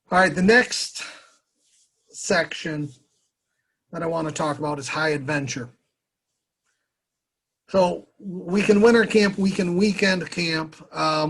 All right, the next section that I want to talk about is high adventure. So we can winter camp, we can weekend camp,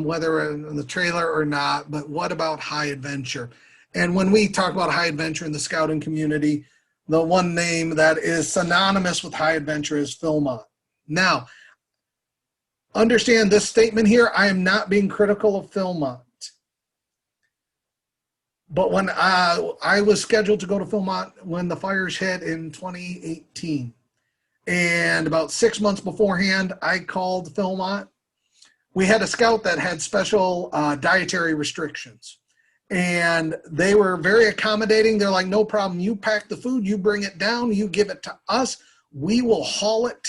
whether in the trailer or not, but what about high adventure? And when we talk about high adventure in the scouting community, the one name that is synonymous with high adventure is Philmont. Now, understand this statement here, I am not being critical of Philmont. But when I was scheduled to go to Philmont when the fires hit in 2018, and about 6 months beforehand, I called Philmont. We had a scout that had special dietary restrictions, and they were very accommodating. They're like, no problem. You pack the food, you bring it down, you give it to us. We will haul it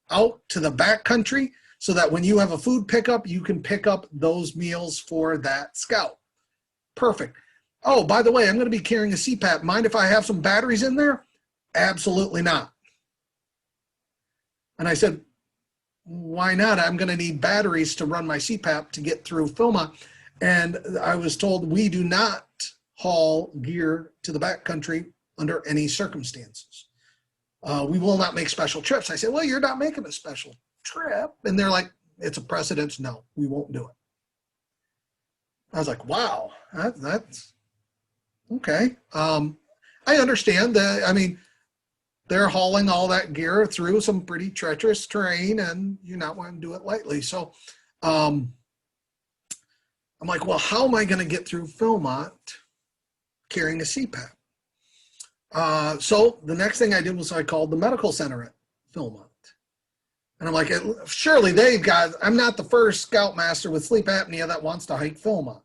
out to the back country so that when you have a food pickup, you can pick up those meals for that scout. Perfect. Oh, by the way, I'm going to be carrying a CPAP. Mind if I have some batteries in there? Absolutely not. And I said, why not? I'm going to need batteries to run my CPAP to get through Philmont. And I was told we do not haul gear to the backcountry under any circumstances. We will not make special trips. I said, well, you're not making a special trip. And they're like, it's a precedence. No, we won't do it. I was like, wow, that's okay. I understand that. I mean, they're hauling all that gear through some pretty treacherous terrain, and you're not wanting to do it lightly. So I'm like, well, how am I going to get through Philmont carrying a CPAP? So the next thing I did was I called the medical center at Philmont. And I'm like, surely they've got, I'm not the first scoutmaster with sleep apnea that wants to hike Philmont.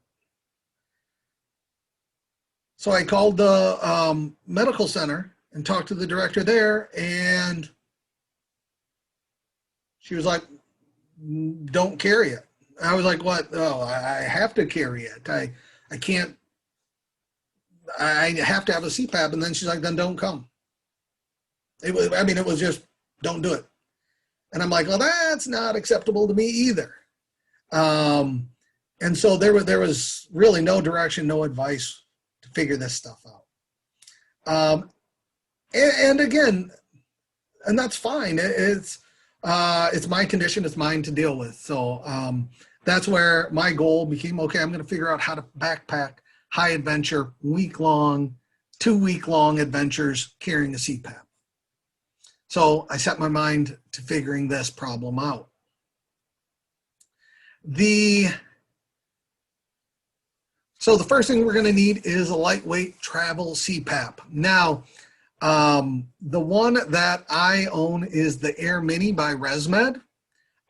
So I called the medical center and talked to the director there, and she was like, don't carry it. I was like, what? Oh, I have to carry it. I can't, I have to have a CPAP. And then she's like, then don't come. It was just, don't do it. And I'm like, well, that's not acceptable to me either. And so there was really no direction, no advice to figure this stuff out. And again, and that's fine. It's my condition. It's mine to deal with. So that's where my goal became, okay, I'm going to figure out how to backpack high adventure, week-long, 2-week-long adventures carrying a CPAP. So I set my mind to figuring this problem out. So the first thing we're going to need is a lightweight travel CPAP. Now, the one that I own is the Air Mini by ResMed.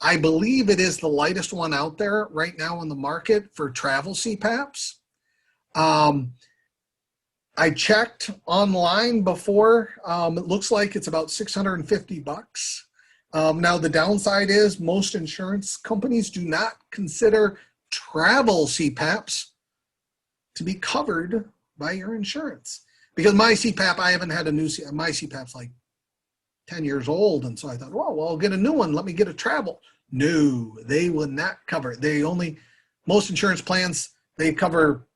I believe it is the lightest one out there right now on the market for travel CPAPs. I checked online before. It looks like it's about $650. Now the downside is most insurance companies do not consider travel CPAPs to be covered by your insurance. Because my CPAP, I haven't had a new CPAP. My CPAP's like 10 years old. And so I thought, well, I'll get a new one. Let me get a travel. No, they would not cover it. Most insurance plans, they cover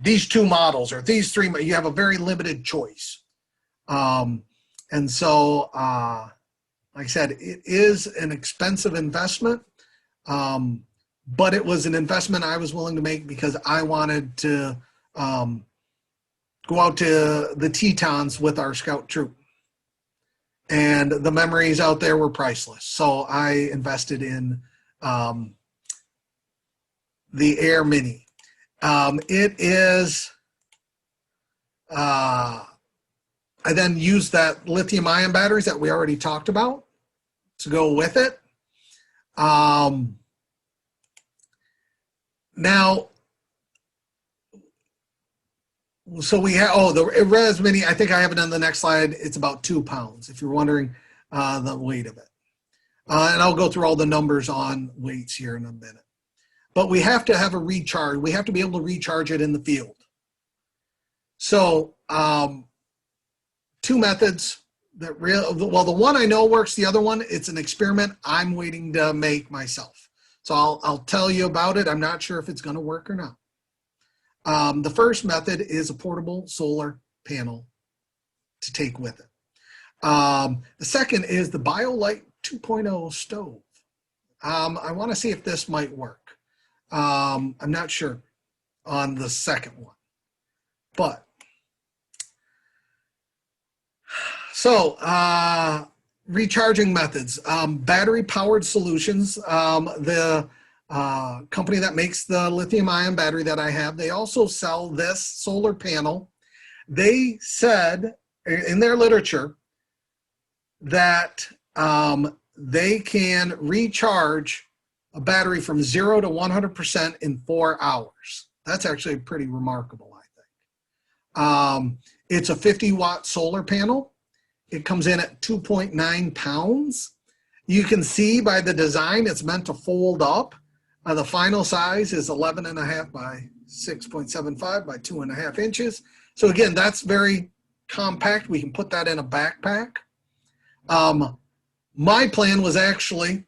these 2 models or these 3. You have a very limited choice. And so, like I said, it is an expensive investment. But it was an investment I was willing to make because I wanted to go out to the Tetons with our scout troop. And the memories out there were priceless. So I invested in the Air Mini. It is, I then used that lithium ion batteries that we already talked about to go with it. Now, so we have, the Res Mini, I think I have it on the next slide. It's about 2 pounds, if you're wondering the weight of it. And I'll go through all the numbers on weights here in a minute. But we have to have a recharge. We have to be able to recharge it in the field. So 2 methods. The one I know works. The other one, it's an experiment I'm waiting to make myself. So I'll tell you about it. I'm not sure if it's going to work or not. The first method is a portable solar panel to take with it. The second is the BioLite 2.0 stove. I want to see if this might work. I'm not sure on the second one, but so recharging methods, battery powered solutions. The company that makes the lithium ion battery that I have, they also sell this solar panel. They said in their literature that they can recharge a battery from 0 to 100% in 4 hours. That's actually pretty remarkable, I think. It's a 50-watt solar panel. It comes in at 2.9 pounds. You can see by the design, it's meant to fold up. The final size is 11.5 by 6.75 by 2.5 inches. So again, that's very compact. We can put that in a backpack. My plan was actually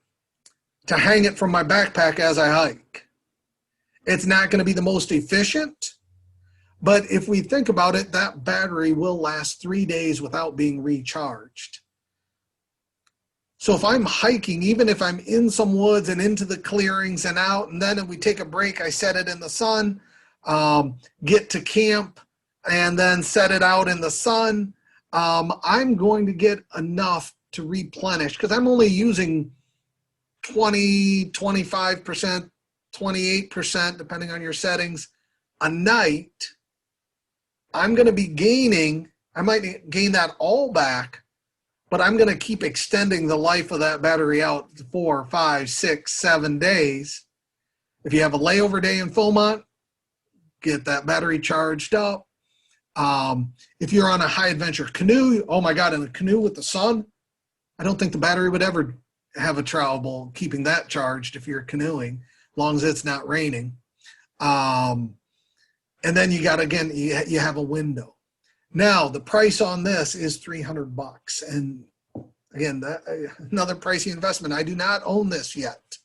to hang it from my backpack as I hike. It's not going to be the most efficient, but if we think about it, that battery will last 3 days without being recharged. So if I'm hiking, even if I'm in some woods and into the clearings and out, and then if we take a break, I set it in the sun, get to camp, and then set it out in the sun, I'm going to get enough to replenish because I'm only using 20, 25%, 28%, depending on your settings, a night. I'm going to be gaining, I might gain that all back, but I'm going to keep extending the life of that battery out to 4, 5, 6, 7 days. If you have a layover day in Philmont, get that battery charged up. If you're on a high adventure canoe, oh my God, in a canoe with the sun, I don't think the battery would ever have a trouble keeping that charged if you're canoeing, as long as it's not raining. And then you got, again, you have a window. Now, the price on this is $300. And again, another pricey investment. I do not own this yet.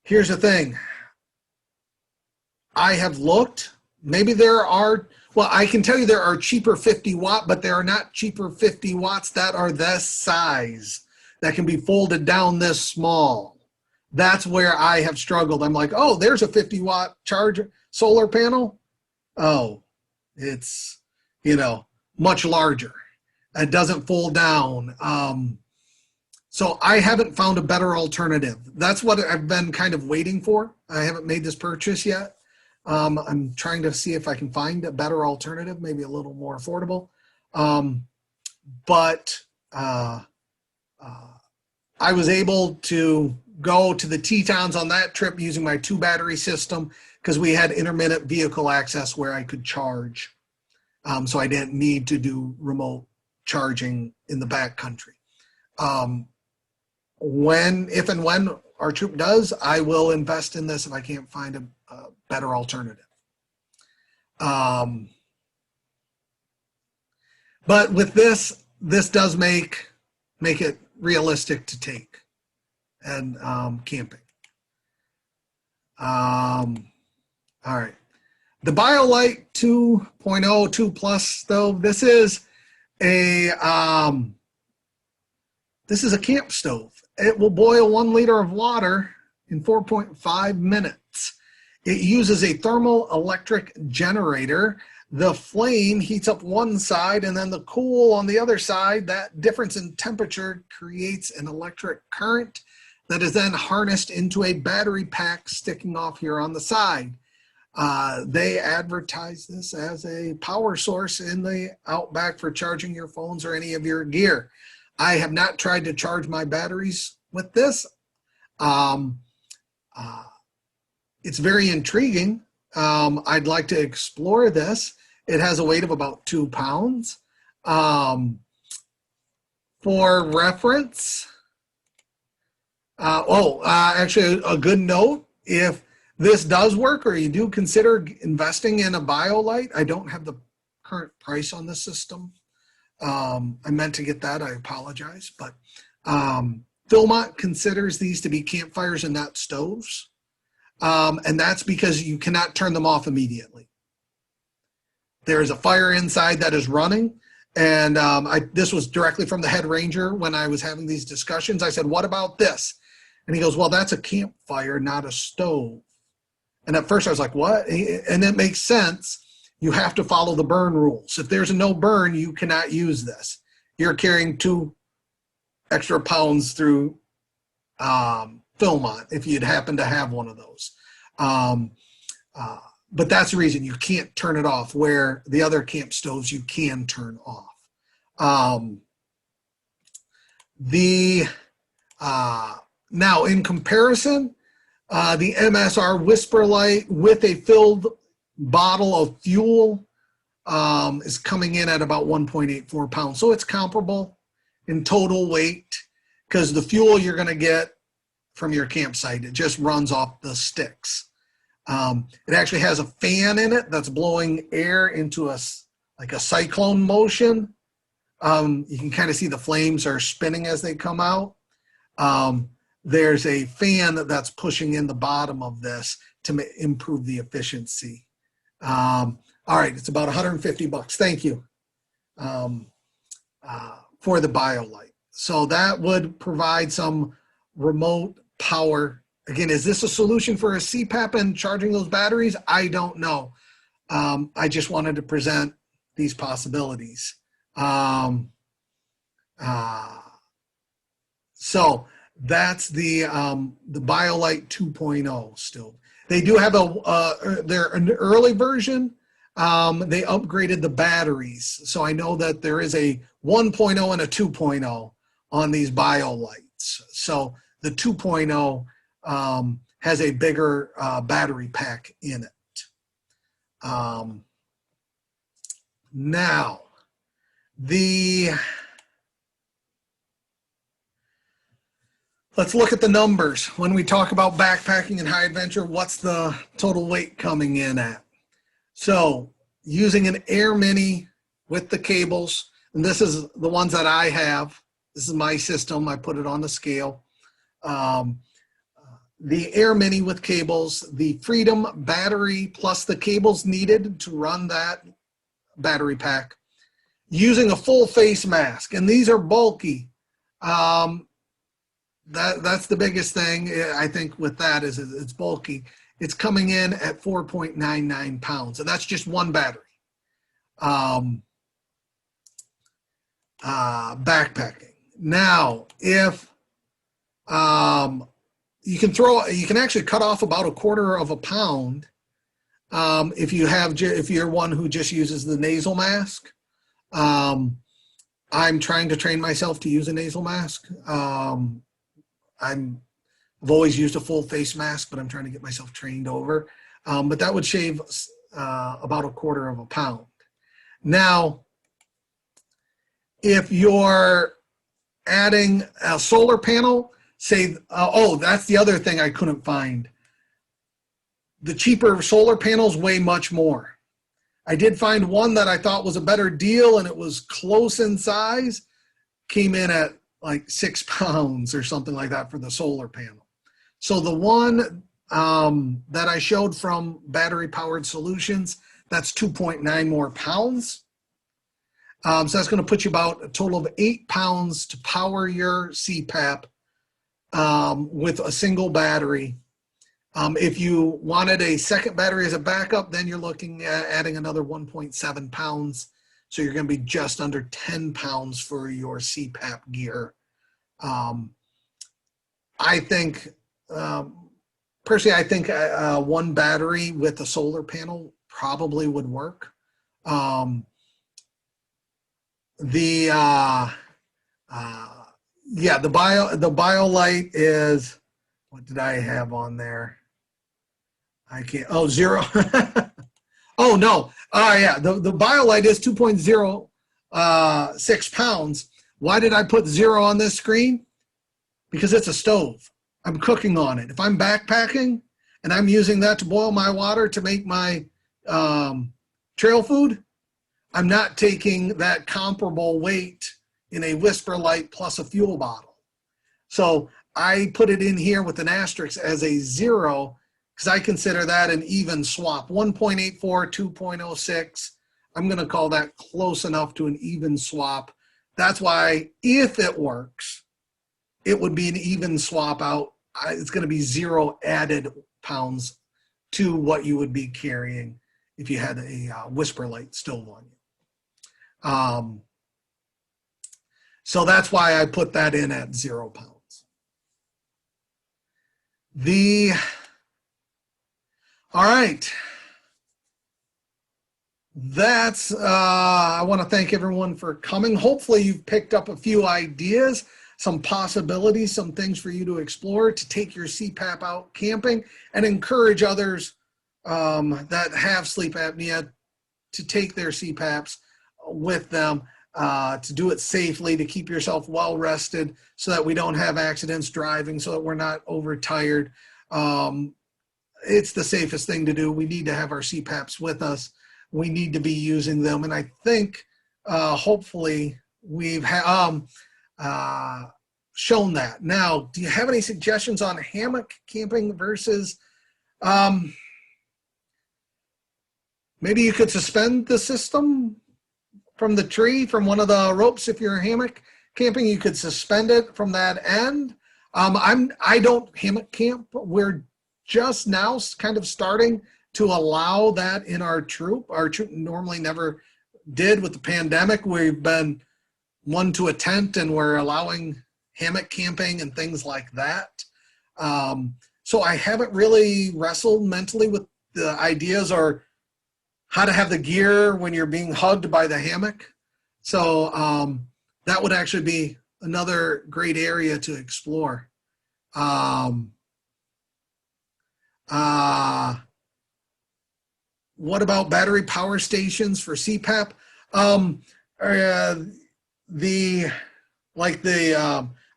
Here's the thing. I have looked. Maybe there are, well, I can tell you there are cheaper 50 watt, but there are not cheaper 50 watts that are this size, that can be folded down this small. That's where I have struggled. I'm like, oh, there's a 50 watt charger solar panel. Oh, it's, much larger. It doesn't fold down. So I haven't found a better alternative. That's what I've been kind of waiting for. I haven't made this purchase yet. I'm trying to see if I can find a better alternative, maybe a little more affordable. But I was able to go to the Tetons on that trip using my 2 battery system because we had intermittent vehicle access where I could charge. So I didn't need to do remote charging in the backcountry. If and when our troop does, I will invest in this if I can't find a better alternative. But with this does make it realistic to take and camping. All right. The BioLite 2.0 2 Plus stove. This is a camp stove. It will boil 1 liter of water in 4.5 minutes. It uses a thermal electric generator. The flame heats up one side and then the cool on the other side. That difference in temperature creates an electric current that is then harnessed into a battery pack sticking off here on the side. They advertise this as a power source in the outback for charging your phones or any of your gear. I have not tried to charge my batteries with this. It's very intriguing. I'd like to explore this. It has a weight of about 2 pounds. For reference, actually a good note, if this does work or you do consider investing in a BioLite, I don't have the current price on the system. I meant to get that, I apologize, but Philmont considers these to be campfires and not stoves. And that's because you cannot turn them off immediately. There is a fire inside that is running. And this was directly from the head ranger when I was having these discussions. I said, what about this? And he goes, well, that's a campfire, not a stove. And at first I was like, what? And it makes sense. You have to follow the burn rules. If there's a no burn, you cannot use this. You're carrying 2 extra pounds through film on if you'd happen to have one of those. But that's the reason you can't turn it off, where the other camp stoves you can turn off. Now in comparison, the MSR Whisper Light with a filled bottle of fuel is coming in at about 1.84 pounds. So it's comparable in total weight, because the fuel you're going to get from your campsite, it just runs off the sticks. It actually has a fan in it that's blowing air into like a cyclone motion. You can kind of see the flames are spinning as they come out. There's a fan that's pushing in the bottom of this to improve the efficiency. All right, it's about $150. Thank you for the BioLite. So that would provide some remote power. Again, is this a solution for a CPAP and charging those batteries? I don't know. I just wanted to present these possibilities. So that's the BioLite 2.0 still. They do have an early version. They upgraded the batteries. So I know that there is a 1.0 and a 2.0 on these BioLites. So the 2.0 has a bigger battery pack in it. Now, let's look at the numbers. When we talk about backpacking and high adventure, what's the total weight coming in at? So using an Air Mini with the cables, and this is the ones that I have. This is my system. I put it on the scale. The Air Mini with cables, the Freedom battery plus the cables needed to run that battery pack, using a full face mask. And these are bulky. That's the biggest thing I think with that is it's bulky. It's coming in at 4.99 pounds, and that's just one battery. Backpacking. Now, if you can actually cut off about 1/4 pound if you're one who just uses the nasal mask. I'm trying to train myself to use a nasal mask. I've always used a full face mask, but I'm trying to get myself trained over. But that would shave about 1/4 pound. Now, if you're adding a solar panel, say, that's the other thing I couldn't find. The cheaper solar panels weigh much more. I did find one that I thought was a better deal, and it was close in size, came in at like 6 pounds or something like that for the solar panel. So the one that I showed from Battery Powered Solutions, that's 2.9 more pounds. So that's going to put you about a total of 8 pounds to power your CPAP with a single battery. If you wanted a second battery as a backup, then you're looking at adding another 1.7 pounds. So you're going to be just under 10 pounds for your CPAP gear. I think, personally, I think one battery with a solar panel probably would work. The BioLite is, what did I have on there? I can't, 0. Oh, no. Yeah, the BioLite is 2.06 pounds. Why did I put 0 on this screen? Because it's a stove. I'm cooking on it. If I'm backpacking and I'm using that to boil my water to make my trail food, I'm not taking that comparable weight in a Whisper Light plus a fuel bottle. So I put it in here with an asterisk as a 0 because I consider that an even swap. 1.84, 2.06. I'm going to call that close enough to an even swap. That's why if it works, it would be an even swap out. It's going to be 0 added pounds to what you would be carrying if you had a whisper light still on you. So that's why I put that in at 0 pounds. All right. That's, I want to thank everyone for coming. Hopefully you've picked up a few ideas, some possibilities, some things for you to explore to take your CPAP out camping, and encourage others that have sleep apnea to take their CPAPs with them, to do it safely, to keep yourself well rested so that we don't have accidents driving, so that we're not overtired. It's the safest thing to do. We need to have our CPAPs with us. We need to be using them. And I think hopefully we've shown that. Now, do you have any suggestions on hammock camping versus, maybe you could suspend the system from the tree, from one of the ropes. If you're hammock camping, you could suspend it from that end. I don't hammock camp. We're just now kind of starting to allow that in our troop. Our troop normally never did. With the pandemic, we've been one to a tent, and we're allowing hammock camping and things like that. So I haven't really wrestled mentally with the ideas or how to have the gear when you're being hugged by the hammock. So that would actually be another great area to explore. What about battery power stations for CPAP? I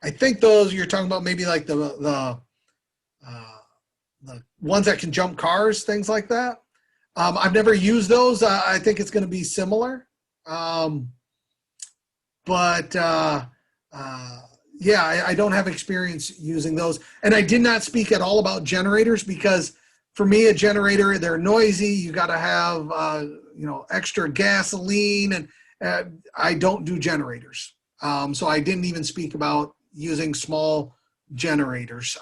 think those you're talking about, maybe like the ones that can jump cars, things like that. I've never used those. I think it's going to be similar. Yeah, I don't have experience using those. And I did not speak at all about generators, because for me, a generator, they're noisy. You got to have, extra gasoline, and I don't do generators. So I didn't even speak about using small generators.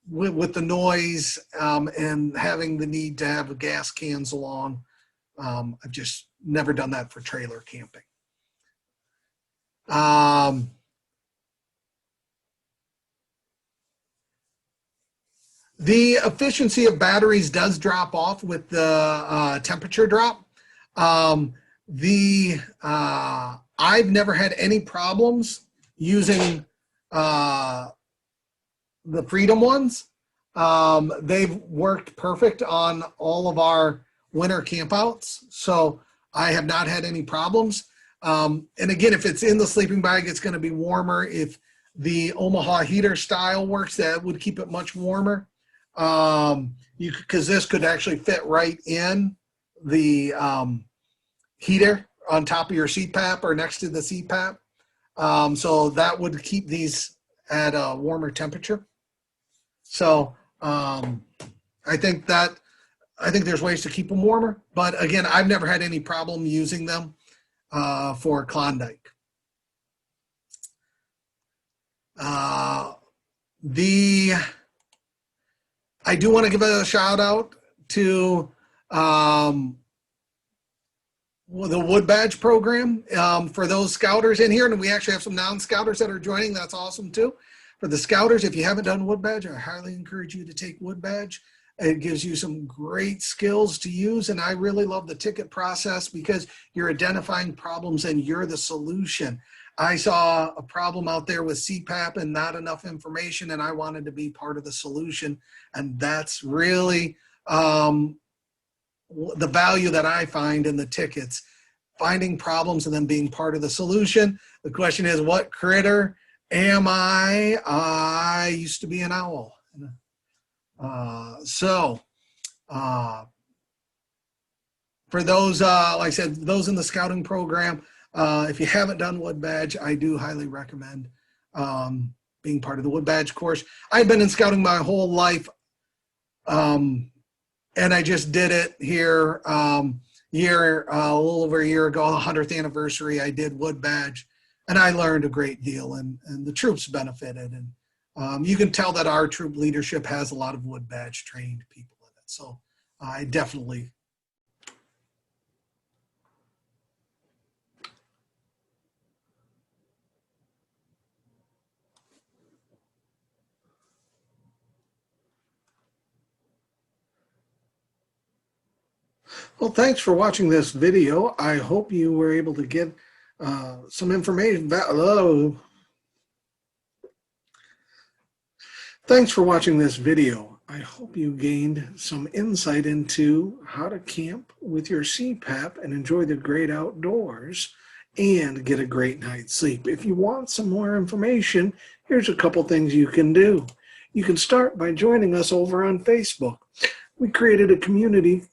With the noise and having the need to have gas cans along, I've just never done that for trailer camping. The efficiency of batteries does drop off with the temperature drop. I've never had any problems using the Freedom ones. They've worked perfect on all of our winter campouts, so I have not had any problems. And again, if it's in the sleeping bag, it's going to be warmer. If the Omaha heater style works, that would keep it much warmer. Because this could actually fit right in the heater on top of your CPAP or next to the CPAP. So that would keep these at a warmer temperature. So I think there's ways to keep them warmer, but again, I've never had any problem using them for Klondike. I do want to give a shout out to the Wood Badge program for those scouters in here. And we actually have some non-scouters that are joining. That's awesome too. For the scouters, if you haven't done Wood Badge, I highly encourage you to take Wood Badge. It gives you some great skills to use. And I really love the ticket process, because you're identifying problems and you're the solution. I saw a problem out there with CPAP and not enough information, and I wanted to be part of the solution. And that's really the value that I find in the tickets, finding problems and then being part of the solution. The question is, what critter am I? I used to be an owl. For those, like I said, those in the scouting program, if you haven't done Wood Badge, I do highly recommend being part of the Wood Badge course. I've been in scouting my whole life. And I just did it here a little over a year ago, the 100th anniversary. I did Wood Badge, and I learned a great deal, and the troops benefited. And you can tell that our troop leadership has a lot of Wood Badge trained people in it. So I definitely. Well, thanks for watching this video. I hope you were able to get some information. Hello. Thanks for watching this video. I hope you gained some insight into how to camp with your CPAP and enjoy the great outdoors and get a great night's sleep. If you want some more information, here's a couple things you can do. You can start by joining us over on Facebook. We created a community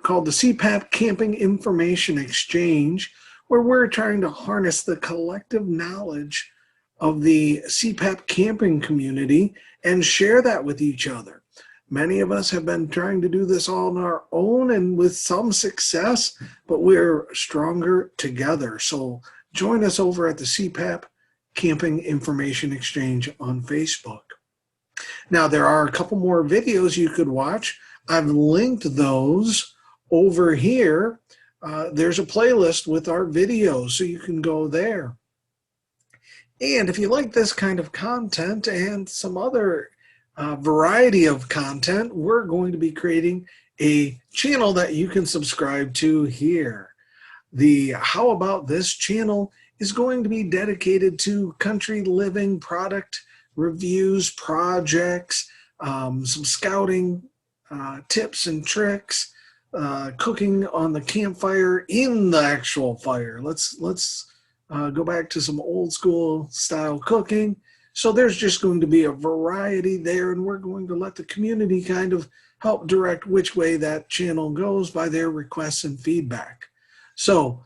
called the CPAP Camping Information Exchange, where we're trying to harness the collective knowledge of the CPAP camping community and share that with each other. Many of us have been trying to do this all on our own and with some success, but we're stronger together. So join us over at the CPAP Camping Information Exchange on Facebook. Now, there are a couple more videos you could watch. I've linked those over here. There's a playlist with our videos, so you can go there. And if you like this kind of content and some other variety of content, we're going to be creating a channel that you can subscribe to here. The How About This channel is going to be dedicated to country living product reviews, projects, some scouting tips and tricks, cooking on the campfire in the actual fire. Let's go back to some old school style cooking. So there's just going to be a variety there, and we're going to let the community kind of help direct which way that channel goes by their requests and feedback. So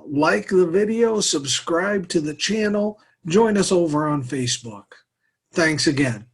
like the video, subscribe to the channel, join us over on Facebook. Thanks again.